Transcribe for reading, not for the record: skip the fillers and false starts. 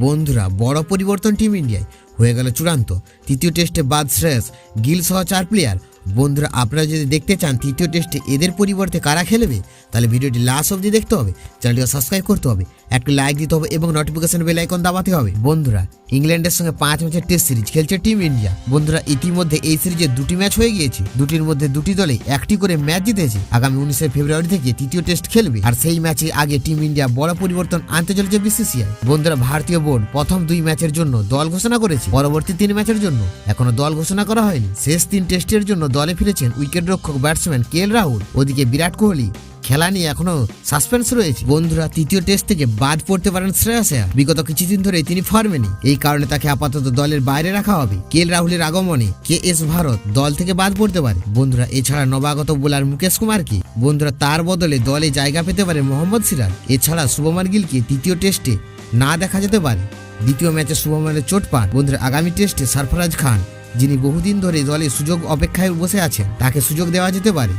বন্ধুরা বড় পরিবর্তন টিম ইন্ডিয়ায় হয়ে গেল চূড়ান্ত। তৃতীয় টেস্টে বাদ শ্রেয়স গিল সহ 4 প্লেয়ার। বন্ধুরা আপনারা যদি দেখতে চান তৃতীয় টেস্টে এদের পরিবর্তে কারা খেলবে, তাহলে ভিডিওটি লাস্ট অবধি দেখতে হবে, চ্যানেলটি সাবস্ক্রাইব করতে হবে, একটু লাইক দিতে হবে এবং নোটিফিকেশন বেল আইকন দাবাতে হবে। বন্ধুরা ইংল্যান্ডের সঙ্গে 5 ম্যাচের টেস্ট সিরিজ খেলছে টিম ইন্ডিয়া। বন্ধুরা ইতিমধ্যে এই সিরিজে 2টি ম্যাচ হয়ে গিয়েছে, দুটির মধ্যে 2টি দলে 1টি করে ম্যাচ জিতেছে। আগামী 19 ফেব্রুয়ারি থেকে তৃতীয় টেস্ট খেলবে, আর সেই ম্যাচে আগে টিম ইন্ডিয়া বড় পরিবর্তন আনতে চলেছে বিসিসিআই। বন্ধুরা ভারতীয় বোর্ড প্রথম 2 ম্যাচের জন্য দল ঘোষণা করেছে, পরবর্তী 3 ম্যাচের জন্য এখনো দল ঘোষণা করা হয়নি। শেষ 3 টেস্টের জন্য দলে ফিরেছেন উইকেটরক্ষক ব্যাটসম্যান কেএল রাহুল, ওদিকে বিরাট কোহলি খেলা নিয়ে এখনো সাসপেন্স রয়েছে। বন্ধুরা তৃতীয় টেস্ট থেকে বাদ পড়তে পারেন শ্রেয়স আয়ার, বিগত কিছুদিন ধরে তিনি ফর্মে নেই, এই কারণে তাকে আপাতত দলের বাইরে রাখা হবে। কেএল রাহুলের আগমনে কেএস ভারত দল থেকে বাদ পড়তে পারে। বন্ধুরা এছাড়া নবাগত বোলার মুকেশ কুমার কি, বন্ধুরা তার বদলে দলে জায়গা পেতে পারে মোহাম্মদ সিরাজ। এছাড়া শুভমান গিলকে তৃতীয় টেস্টে না দেখা যেতে পারে, দ্বিতীয় ম্যাচে শুভমানের চোট পান। বন্ধুরা আগামী টেস্টে সরফরাজ খান, যিনি বহুদিন ধরে দলে সুযোগ অপেক্ষায় বসে আছেন, তাকে সুযোগ দেওয়া যেতে পারে।